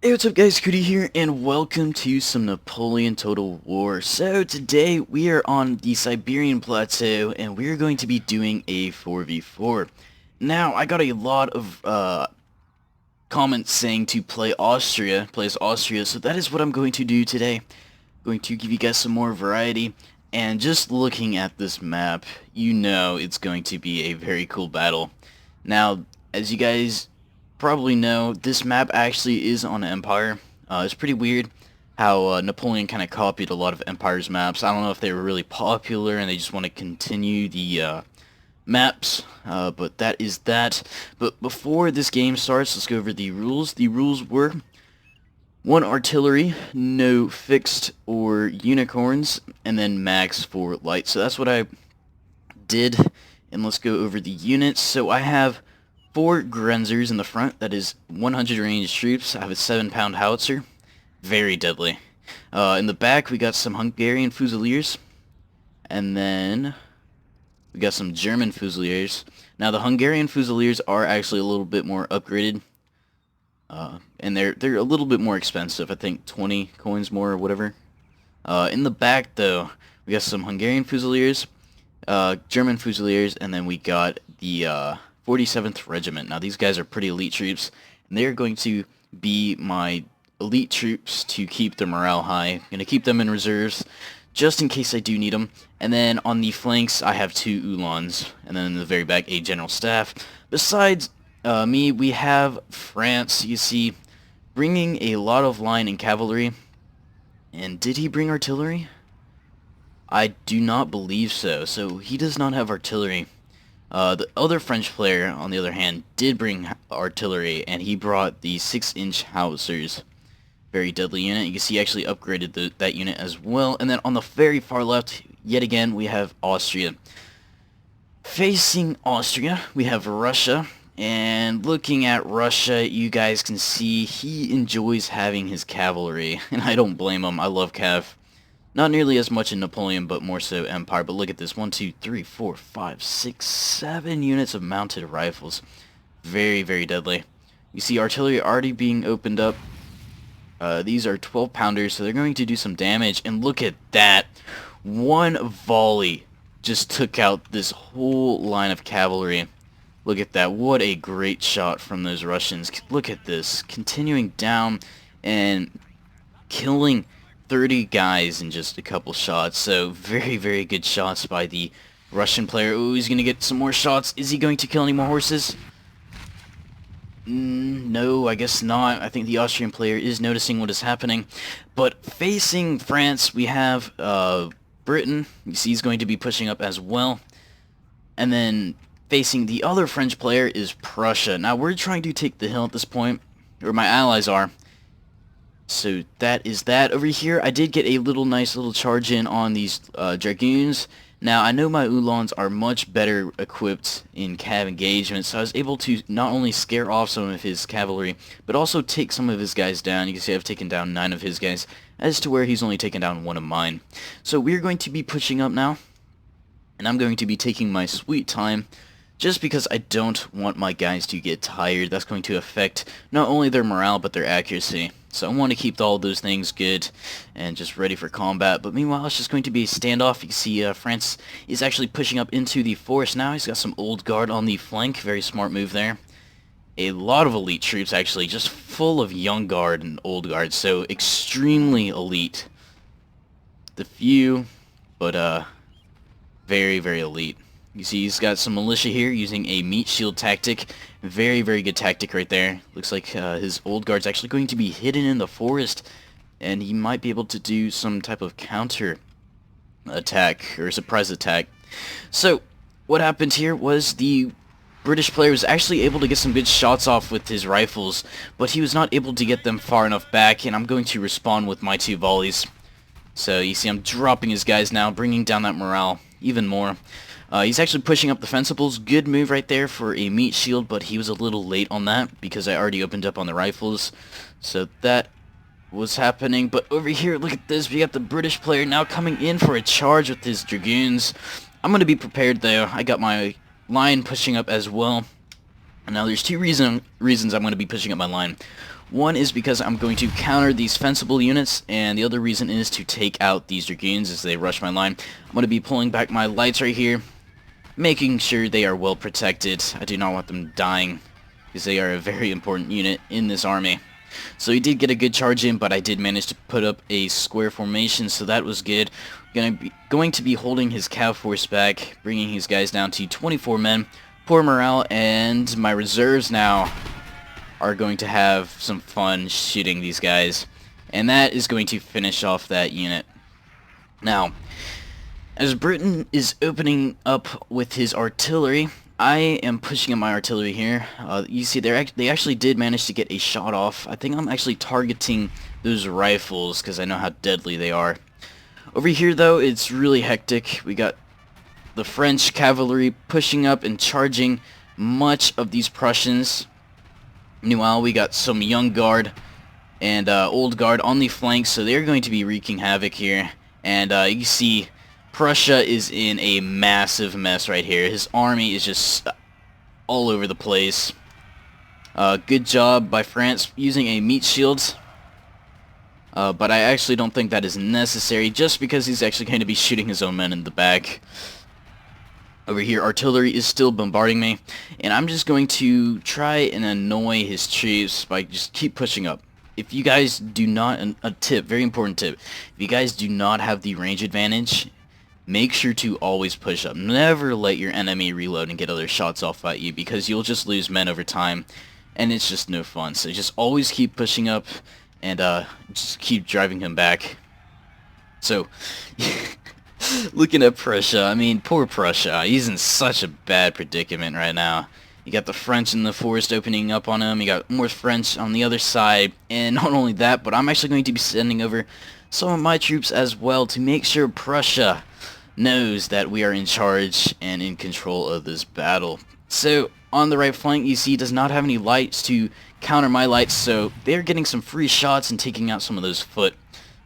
Hey, what's up guys, Cootie here, and welcome to some Napoleon Total War. So today we are on the Siberian Plateau, and we are going to be doing a 4v4. Now, I got a lot of comments saying to play as Austria, so that is what I'm going to do today. I'm going to give you guys some more variety, and just looking at this map, you know it's going to be a very cool battle. Now, as you guys probably know, this map actually is on Empire. It's pretty weird how Napoleon kind of copied a lot of Empire's maps. I don't know if they were really popular and they just want to continue the maps, but that is that. But before this game starts, let's go over the rules. The rules were 1 artillery, no fixed or unicorns, and then max for light. So that's what I did, and let's go over the units. So I have 4 Grenzers in the front, that is 100 ranged troops. I have a 7-pound howitzer, very deadly. In the back we got some Hungarian Fusiliers, and then we got some German Fusiliers. Now the Hungarian Fusiliers are actually a little bit more upgraded, and they're a little bit more expensive, I think 20 coins more or whatever. In the back though, we got some Hungarian Fusiliers, German Fusiliers, and then we got the 47th Regiment. Now these guys are pretty elite troops, and they're going to be my elite troops to keep their morale high. I'm going to keep them in reserves just in case I do need them. And then on the flanks I have 2 Uhlans, and then in the very back a General Staff. Besides me, we have France, you see, bringing a lot of line and cavalry. And did he bring artillery? I do not believe so. So he does not have artillery. The other French player, on the other hand, did bring artillery, and he brought the 6-inch howitzers. Very deadly unit. You can see he actually upgraded that unit as well. And then on the very far left, yet again, we have Austria. Facing Austria, we have Russia. And looking at Russia, you guys can see he enjoys having his cavalry. And I don't blame him. I love cav. Not nearly as much in Napoleon, but more so Empire. But look at this. 1, 2, 3, 4, 5, 6, 7 units of mounted rifles. Very, very deadly. You see artillery already being opened up. These are 12-pounders, so they're going to do some damage. And look at that. One volley just took out this whole line of cavalry. Look at that. What a great shot from those Russians. Look at this. Continuing down and killing 30 guys in just a couple shots. So very, very good shots by the Russian player. Ooh, he's going to get some more shots. Is he going to kill any more horses? No, I guess not. I think the Austrian player is noticing what is happening. But facing France, we have Britain. You see he's going to be pushing up as well. And then facing the other French player is Prussia. Now we're trying to take the hill at this point, or my allies are. So that is that. Over here, I did get a nice little charge in on these Dragoons. Now, I know my Uhlans are much better equipped in cav engagement, so I was able to not only scare off some of his cavalry, but also take some of his guys down. You can see I've taken down 9 of his guys, as to where he's only taken down 1 of mine. So we're going to be pushing up now, and I'm going to be taking my sweet time, just because I don't want my guys to get tired. That's going to affect not only their morale, but their accuracy. So I want to keep all those things good and just ready for combat. But meanwhile, it's just going to be a standoff. You can see France is actually pushing up into the forest now. He's got some old guard on the flank. Very smart move there. A lot of elite troops, actually, just full of young guard and old guard. So extremely elite. The few, but very, very elite. You see he's got some militia here using a meat shield tactic. Very, very good tactic right there. Looks like his old guard's actually going to be hidden in the forest, and he might be able to do some type of counter attack or surprise attack. So what happened here was the British player was actually able to get some good shots off with his rifles, but he was not able to get them far enough back, and I'm going to respond with my 2 volleys. So you see I'm dropping his guys now, bringing down that morale even more. He's actually pushing up the fencibles. Good move right there for a meat shield, but he was a little late on that because I already opened up on the rifles. So that was happening. But over here, look at this. We got the British player now coming in for a charge with his Dragoons. I'm going to be prepared though. I got my line pushing up as well. Now there's two reasons I'm going to be pushing up my line. One is because I'm going to counter these fensible units, and the other reason is to take out these dragoons as they rush my line. I'm going to be pulling back my lights right here, making sure they are well protected. I do not want them dying, because they are a very important unit in this army. So he did get a good charge in, but I did manage to put up a square formation, so that was good. Going to be holding his cav force back, bringing his guys down to 24 men. Poor morale, and my reserves now are going to have some fun shooting these guys. And that is going to finish off that unit. Now, as Britain is opening up with his artillery, I am pushing up my artillery here. You see, they actually did manage to get a shot off. I think I'm actually targeting those rifles because I know how deadly they are. Over here, though, it's really hectic. We got the French cavalry pushing up and charging much of these Prussians. Meanwhile, we got some young guard and old guard on the flanks, so they're going to be wreaking havoc here. And you see, Prussia is in a massive mess right here. His army is just all over the place. Good job by France using a meat shield. But I actually don't think that is necessary, just because he's actually going to be shooting his own men in the back. Over here, artillery is still bombarding me, and I'm just going to try and annoy his troops by just keep pushing up. If you guys do not, a tip, very important tip, if you guys do not have the range advantage, make sure to always push up. Never let your enemy reload and get other shots off at you, because you'll just lose men over time, and it's just no fun. So just always keep pushing up, and just keep driving him back. So, looking at Prussia, I mean, poor Prussia. He's in such a bad predicament right now. You got the French in the forest opening up on him. You got more French on the other side. And not only that, but I'm actually going to be sending over some of my troops as well to make sure Prussia knows that we are in charge and in control of this battle. So, on the right flank, you see, does not have any lights to counter my lights, so they're getting some free shots and taking out some of those foot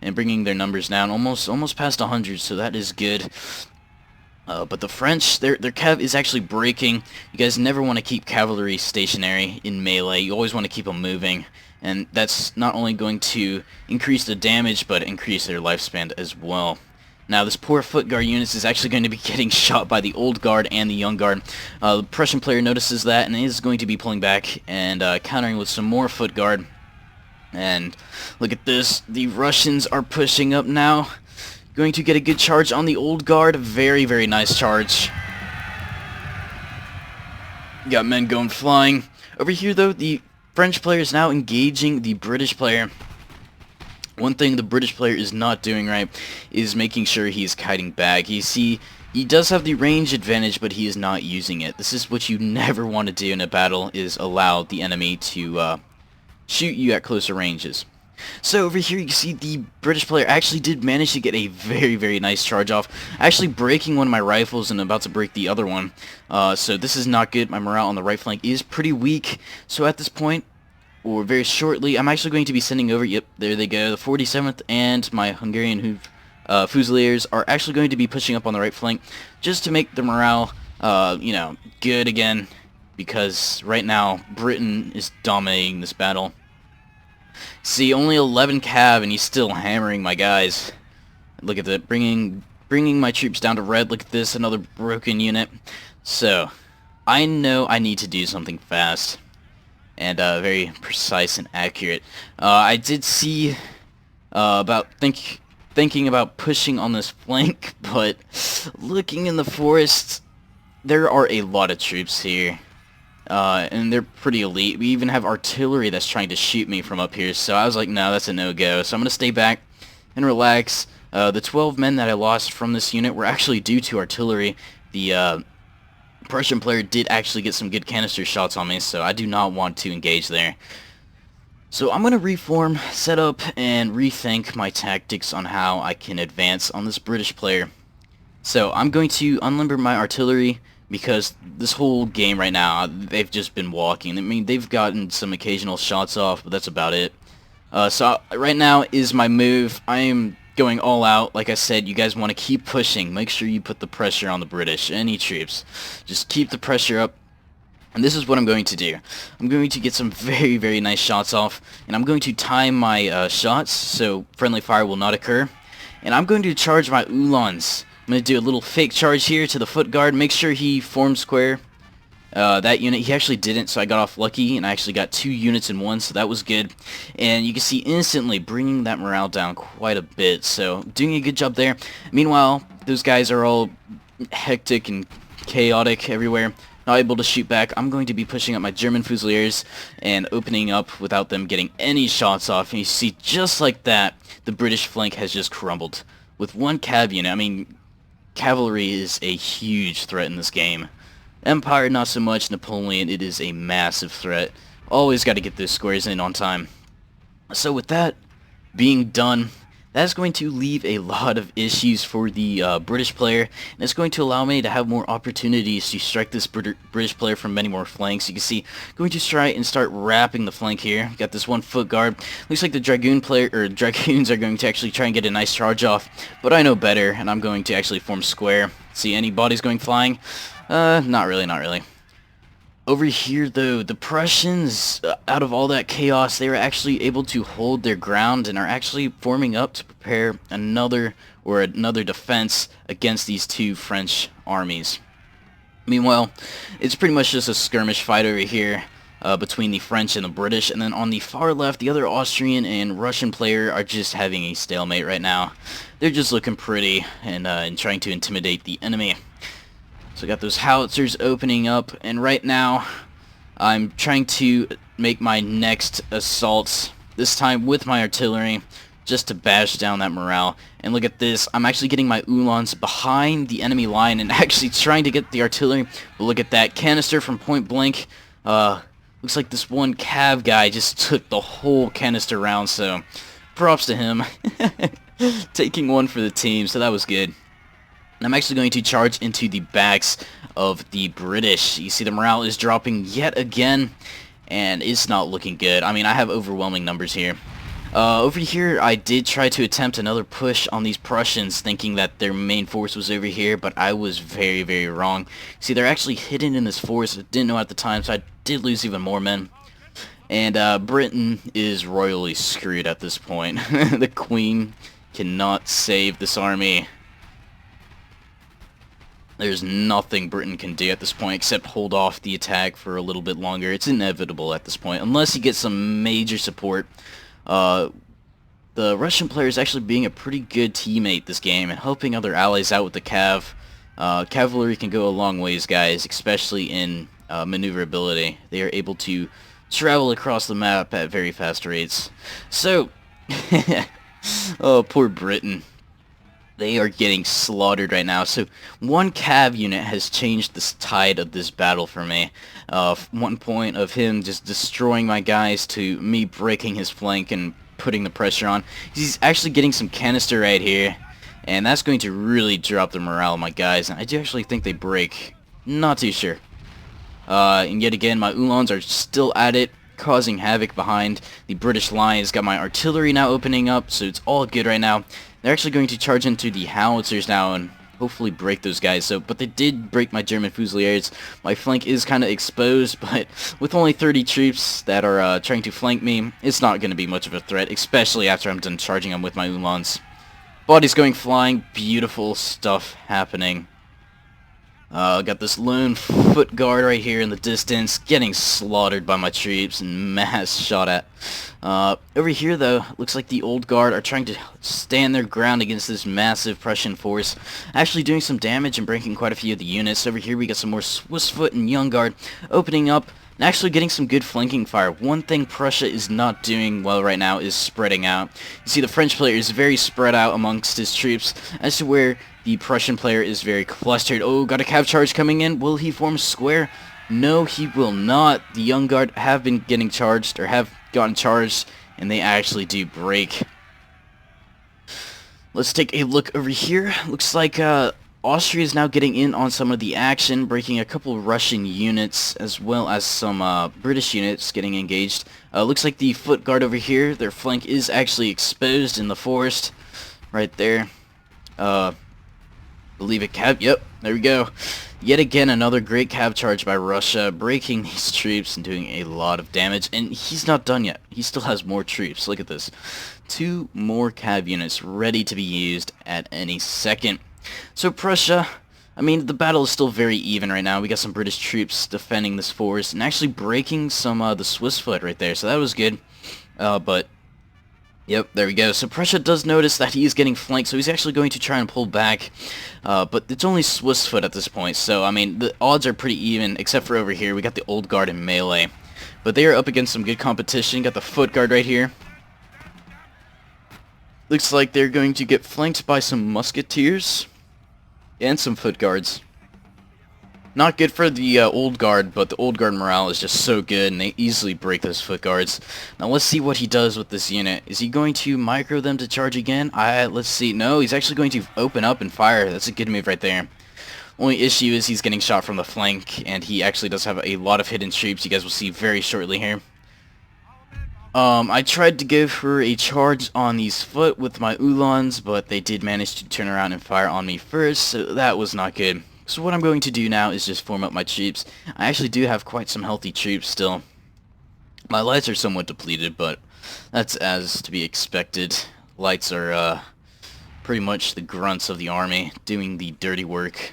and bringing their numbers down almost past 100, so that is good. But the French, their cav is actually breaking. You guys never want to keep cavalry stationary in melee. You always want to keep them moving, and that's not only going to increase the damage, but increase their lifespan as well. Now, this poor foot guard unit is actually going to be getting shot by the old guard and the young guard. The Prussian player notices that and is going to be pulling back and countering with some more foot guard. And look at this, the Russians are pushing up now. Going to get a good charge on the old guard. Very, very nice charge. Got men going flying. Over here, though, the French player is now engaging the British player. One thing the British player is not doing right is making sure he's kiting back. You see, he does have the range advantage, but he is not using it. This is what you never want to do in a battle, is allow the enemy to shoot you at closer ranges. So over here you can see the British player actually did manage to get a very, very nice charge off, actually breaking one of my rifles and about to break the other one. So this is not good. My morale on the right flank is pretty weak. So at this point, or very shortly, I'm actually going to be sending over, yep, there they go, the 47th and my Hungarian Fusiliers are actually going to be pushing up on the right flank just to make the morale, you know, good again, because right now Britain is dominating this battle. See, only 11 cav and he's still hammering my guys. Look at that, bringing my troops down to red. Look at this, another broken unit. So, I know I need to do something fast and very precise and accurate. I did see about thinking about pushing on this flank, but looking in the forest, there are a lot of troops here. And they're pretty elite. We even have artillery that's trying to shoot me from up here, so I was like, no, that's a no-go. So I'm going to stay back and relax. The 12 men that I lost from this unit were actually due to artillery. The Prussian player did actually get some good canister shots on me, so I do not want to engage there. So I'm going to reform, set up, and rethink my tactics on how I can advance on this British player. So I'm going to unlimber my artillery, because this whole game right now, they've just been walking. I mean, they've gotten some occasional shots off, but that's about it. So right now is my move. I am going all out. Like I said, you guys want to keep pushing. Make sure you put the pressure on the British. Any troops. Just keep the pressure up. And this is what I'm going to do. I'm going to get some very, very nice shots off, and I'm going to time my shots so friendly fire will not occur. And I'm going to charge my Uhlans. I'm going to do a little fake charge here to the foot guard, make sure he forms square. That unit, he actually didn't, so I got off lucky, and I actually got 2 units in one, so that was good. And you can see instantly bringing that morale down quite a bit, so doing a good job there. Meanwhile, those guys are all hectic and chaotic everywhere, not able to shoot back. I'm going to be pushing up my German Fusiliers and opening up without them getting any shots off. And you see, just like that, the British flank has just crumbled. With 1 cav unit, I mean, cavalry is a huge threat in this game. Empire, not so much. Napoleon, it is a massive threat. Always got to get those squares in on time. So with that being done, that's going to leave a lot of issues for the British player, and it's going to allow me to have more opportunities to strike this British player from many more flanks. You can see, going to try and start wrapping the flank here. Got this 1 foot guard. Looks like the Dragoon player, or Dragoons are going to actually try and get a nice charge off, but I know better, and I'm going to actually form square. See any bodies going flying? Not really, not really. Over here, though, the Prussians, out of all that chaos, they were actually able to hold their ground and are actually forming up to prepare another defense against these 2 French armies. Meanwhile, it's pretty much just a skirmish fight over here between the French and the British, and then on the far left, the other Austrian and Russian player are just having a stalemate right now. They're just looking pretty and trying to intimidate the enemy. So I got those howitzers opening up, and right now I'm trying to make my next assaults, this time with my artillery, just to bash down that morale. And look at this, I'm actually getting my Uhlans behind the enemy line and actually trying to get the artillery. But look at that canister from point blank. Looks like this 1 cav guy just took the whole canister round, so props to him. Taking 1 for the team, so that was good. I'm actually going to charge into the backs of the British. You see the morale is dropping yet again, and it's not looking good. I mean, I have overwhelming numbers here. Over here, I did try to attempt another push on these Prussians, thinking that their main force was over here, but I was very, very wrong. See, they're actually hidden in this forest. I didn't know at the time, so I did lose even more men. And Britain is royally screwed at this point. The Queen cannot save this army. There's nothing Britain can do at this point except hold off the attack for a little bit longer. It's inevitable at this point, unless you get some major support. The Russian player is actually being a pretty good teammate this game and helping other allies out with the cav. Cavalry can go a long ways, guys, especially in maneuverability. They are able to travel across the map at very fast rates. So, oh, poor Britain. They are getting slaughtered right now. So 1 cav unit has changed the tide of this battle for me. 1 point of him just destroying my guys to me breaking his flank and putting the pressure on. He's actually getting some canister right here, and that's going to really drop the morale of my guys. And I do actually think they break. Not too sure. And yet again, my Uhlans are still at it, causing havoc behind the British lines. Got my artillery now opening up, so it's all good right now. They're actually going to charge into the howitzers now and hopefully break those guys. But they did break my German Fusiliers. My flank is kind of exposed, but with only 30 troops that are trying to flank me, it's not going to be much of a threat, especially after I'm done charging them with my Uhlans. Bodies going flying, beautiful stuff happening. Got this lone foot guard right here in the distance, getting slaughtered by my troops and mass shot at. Over here, though, looks like the old guard are trying to stand their ground against this massive Prussian force, actually doing some damage and breaking quite a few of the units. Over here, we got some more Swiss foot and young guard opening up and actually getting some good flanking fire. One thing Prussia is not doing well right now is spreading out. You see, the French player is very spread out amongst his troops, as to where the Prussian player is very clustered. Oh, got a cav charge coming in. Will he form square? No, he will not. The young guard have been getting charged, or have gotten charged, and they actually do break. Let's take a look over here. Looks like Austria is now getting in on some of the action, breaking a couple Russian units, as well as some British units getting engaged. Looks like the foot guard over here, their flank is actually exposed in the forest, right there. believe it. Cav, yep, there we go. Yet again, another great cav charge by Russia, breaking these troops and doing a lot of damage. And he's not done yet. He still has more troops. Look at this. 2 more cav units ready to be used at any second. So Prussia, I mean, the battle is still very even right now. We got some British troops defending this forest and actually breaking some the Swiss foot right there. So that was good. But yep, there we go. So Prussia does notice that he is getting flanked, so he's actually going to try and pull back. But it's only Swiss foot at this point, so I mean, the odds are pretty even, except for over here. We got the Old Guard in melee. But they are up against some good competition. Got the Foot Guard right here. Looks like they're going to get flanked by some musketeers and some foot guards. Not good for the Old Guard, but the Old Guard morale is just so good, and they easily break those foot guards. Now let's see what he does with this unit. Is he going to micro them to charge again? Let's see. No, he's actually going to open up and fire. That's a good move right there. Only issue is he's getting shot from the flank, and he actually does have a lot of hidden troops. You guys will see very shortly here. I tried to go for a charge on these foot with my Uhlans, but they did manage to turn around and fire on me first, so that was not good. So what I'm going to do now is just form up my troops. I actually do have quite some healthy troops still. My lights are somewhat depleted, but that's as to be expected. Lights are pretty much the grunts of the army, doing the dirty work.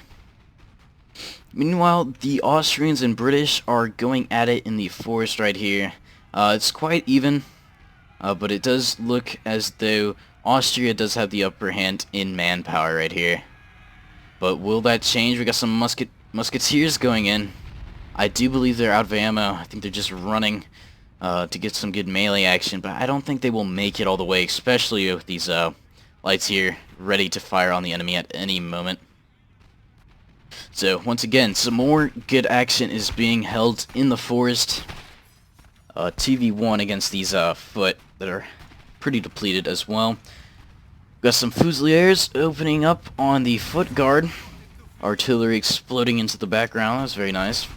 Meanwhile, the Austrians and British are going at it in the forest right here. It's quite even, but it does look as though Austria does have the upper hand in manpower right here. But will that change? We got some musketeers going in. I do believe they're out of ammo. I think they're just running to get some good melee action, but I don't think they will make it all the way, especially with these lights here ready to fire on the enemy at any moment. So once again, some more good action is being held in the forest. 2v1 against these foot that are pretty depleted as well. Got some Fusiliers opening up on the foot guard. Artillery exploding into the background. That's very nice.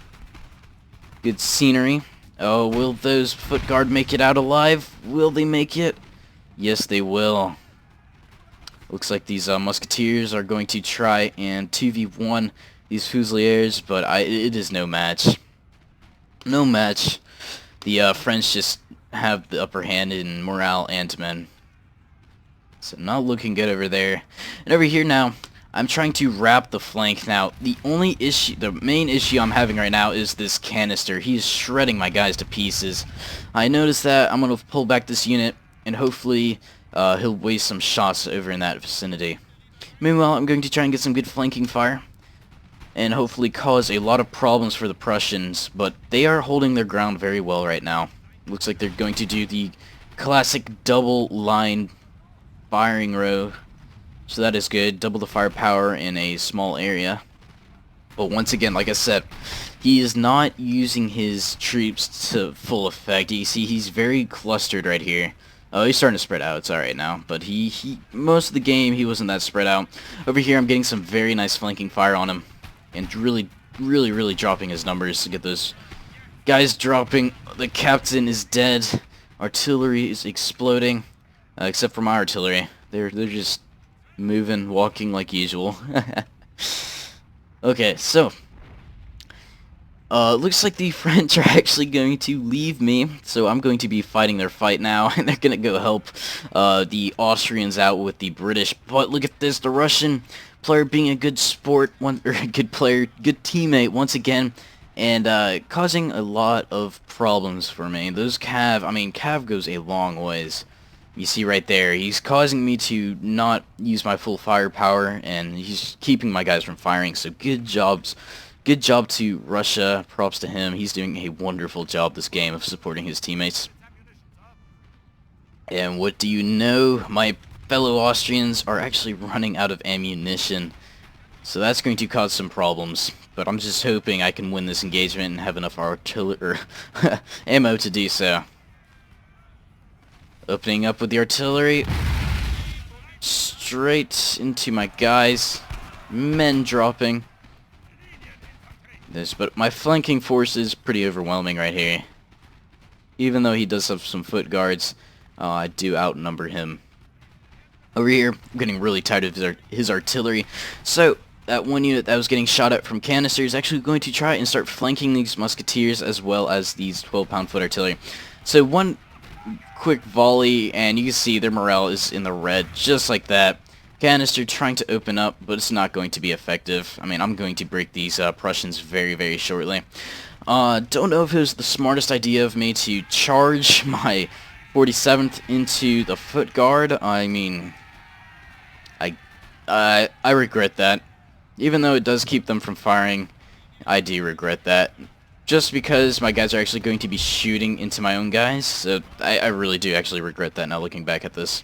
Good scenery. Oh, will those foot guard make it out alive? Will they make it? Yes, they will. Looks like these musketeers are going to try and 2v1 these Fusiliers, but it is no match. No match. The French just have the upper hand in morale and men. So not looking good over there. And over here now, I'm trying to wrap the flank. Now, the main issue I'm having right now is this canister. He's shredding my guys to pieces. I noticed that. I'm going to pull back this unit, and hopefully he'll waste some shots over in that vicinity. Meanwhile, I'm going to try and get some good flanking fire, and hopefully cause a lot of problems for the Prussians, but they are holding their ground very well right now. Looks like they're going to do the classic double line firing row, so that is good. Double the firepower in a small area. But once again, like I said, he is not using his troops to full effect. You see, he's very clustered right here. Oh, he's starting to spread out. It's alright now. But he most of the game, he wasn't that spread out. Over here, I'm getting some very nice flanking fire on him. And really dropping his numbers to get those guys dropping. The captain is dead. Artillery is exploding. Except for my artillery. They're just moving, walking like usual. Okay, so looks like the French are actually going to leave me, so I'm going to be fighting their fight now, and they're gonna go help the Austrians out with the British. But look at this, the Russian player being a good sport, good player, good teammate once again, and causing a lot of problems for me. Those Cav goes a long ways. You see right there, he's causing me to not use my full firepower, and he's keeping my guys from firing, so good job to Russia, props to him. He's doing a wonderful job this game of supporting his teammates. And what do you know, my fellow Austrians are actually running out of ammunition, so that's going to cause some problems, but I'm just hoping I can win this engagement and have enough artillery ammo to do so. Opening up with the artillery, straight into my guys, men dropping. But my flanking force is pretty overwhelming right here. Even though he does have some foot guards, I do outnumber him. Over here, I'm getting really tired of his artillery. So, that one unit that was getting shot at from canisters is actually going to try and start flanking these musketeers as well as these 12-pound foot artillery. So one quick volley, and you can see their morale is in the red, just like that. Canister trying to open up, but it's not going to be effective. I mean, I'm going to break these Prussians very, very shortly. Don't know if it was the smartest idea of me to charge my 47th into the foot guard. I mean, I regret that. Even though it does keep them from firing, I do regret that. Just because my guys are actually going to be shooting into my own guys, so I really do actually regret that now looking back at this.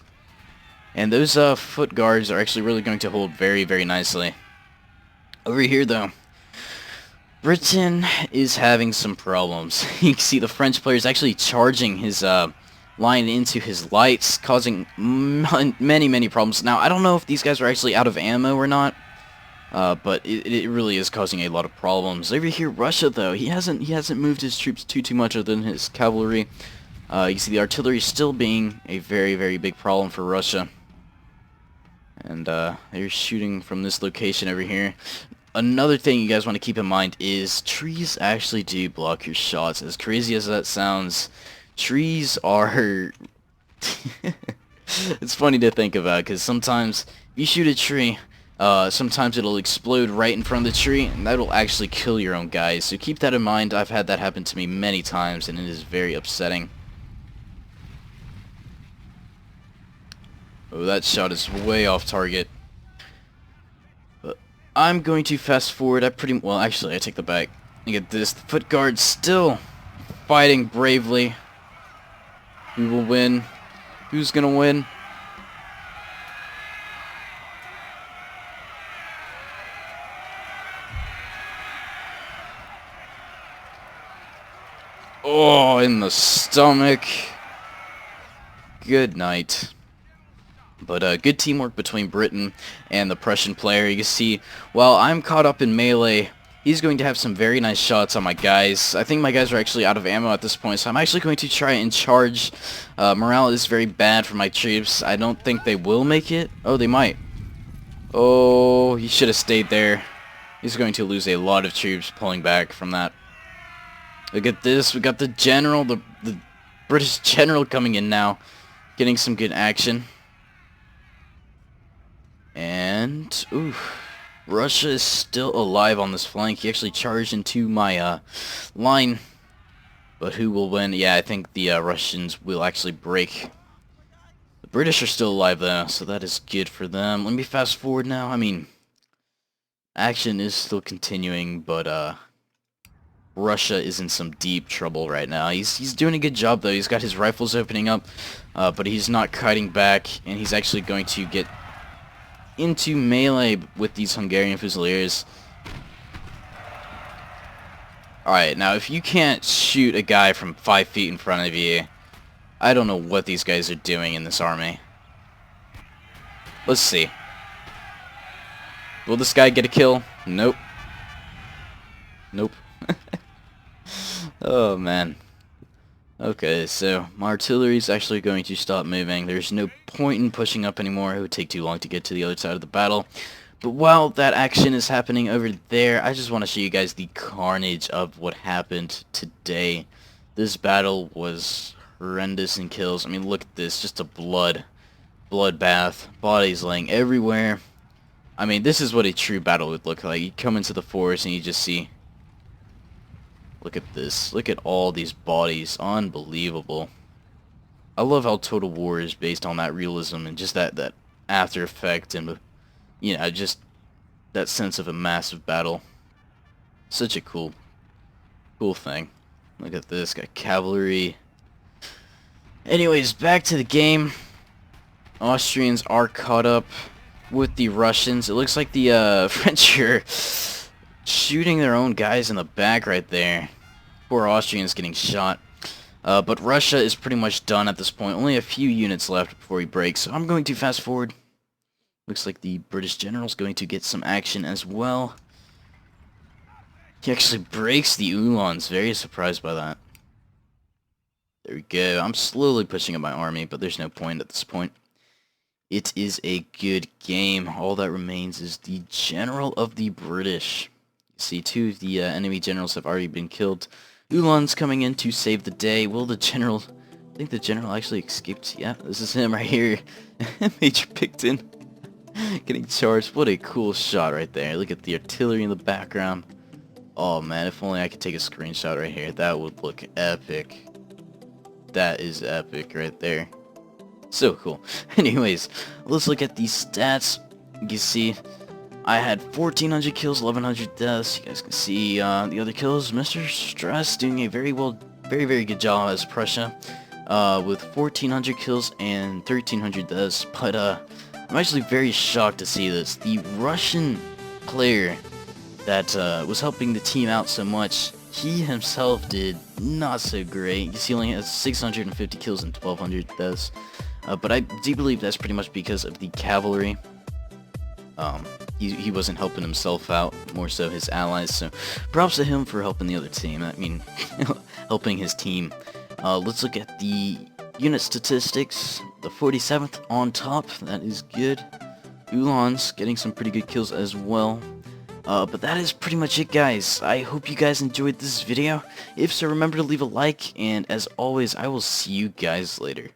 And those foot guards are actually really going to hold very, very nicely. Over here, though, Britain is having some problems. You can see the French player is actually charging his line into his lights, causing many, many problems. Now, I don't know if these guys are actually out of ammo or not. But it really is causing a lot of problems. Over here, Russia, though, he hasn't moved his troops too much other than his cavalry. You see the artillery still being a very, very big problem for Russia. And they're shooting from this location over here. Another thing you guys want to keep in mind is trees actually do block your shots. As crazy as that sounds, trees are... It's funny to think about, because sometimes if you shoot a tree... sometimes it'll explode right in front of the tree, and that'll actually kill your own guys. So keep that in mind. I've had that happen to me many times, and it is very upsetting. Oh, that shot is way off target. But I'm going to fast forward. Well, actually, I take the back. Look at this. The foot guard's still fighting bravely. We will win. Who's gonna win? Oh, in the stomach. Good night. But good teamwork between Britain and the Prussian player. You can see, while I'm caught up in melee, he's going to have some very nice shots on my guys. I think my guys are actually out of ammo at this point, so I'm actually going to try and charge. Morale is very bad for my troops. I don't think they will make it. Oh, they might. Oh, he should have stayed there. He's going to lose a lot of troops pulling back from that. Look at this. We got the general, the British general coming in now. Getting some good action. And, ooh, Russia is still alive on this flank. He actually charged into my line. But who will win? Yeah, I think the Russians will actually break. The British are still alive though, so that is good for them. Let me fast forward now. I mean, action is still continuing, but Russia is in some deep trouble right now. He's doing a good job though. He's got his rifles opening up, but he's not kiting back, and he's actually going to get into melee with these Hungarian Fusiliers. Alright, now if you can't shoot a guy from 5 feet in front of you, I don't know what these guys are doing in this army. Let's see. Will this guy get a kill? Nope. Nope. Oh man. Okay, so my artillery is actually going to stop moving. There's no point in pushing up anymore. It would take too long to get to the other side of the battle. But while that action is happening over there, I just want to show you guys the carnage of what happened today. This battle was horrendous in kills. I mean, look at this. Just a bloodbath. Bodies laying everywhere. I mean, this is what a true battle would look like. You come into the forest and you just see... Look at this. Look at all these bodies. Unbelievable. I love how Total War is based on that realism and just that after effect and, you know, just that sense of a massive battle. Such a cool thing. Look at this. Got cavalry. Anyways, back to the game. Austrians are caught up with the Russians. It looks like the French are shooting their own guys in the back right there. Poor Austrians getting shot. But Russia is pretty much done at this point. Only a few units left before he breaks. So I'm going to fast forward. Looks like the British general's going to get some action as well. He actually breaks the Uhlans. Very surprised by that. There we go. I'm slowly pushing up my army, but there's no point at this point. It is a good game. All that remains is the general of the British. You see, two of the enemy generals have already been killed. Ulan's coming in to save the day. Will the general... I think the general actually escaped. Yeah, this is him right here. Major Picton. Getting charged. What a cool shot right there. Look at the artillery in the background. Oh man, if only I could take a screenshot right here. That would look epic. That is epic right there. So cool. Anyways, let's look at these stats. You can see I had 1,400 kills, 1,100 deaths. You guys can see the other kills. Mr. Stress doing a very good job as Prussia with 1,400 kills and 1,300 deaths. But I'm actually very shocked to see this. The Russian player that was helping the team out so much, he himself did not so great. You see, he only has 650 kills and 1,200 deaths. But I do believe that's pretty much because of the cavalry. He wasn't helping himself out, more so his allies, so props to him for helping the other team. I mean, helping his team. Let's look at the unit statistics. The 47th on top, that is good. Ulan's getting some pretty good kills as well. But that is pretty much it, guys. I hope you guys enjoyed this video. If so, remember to leave a like, and as always, I will see you guys later.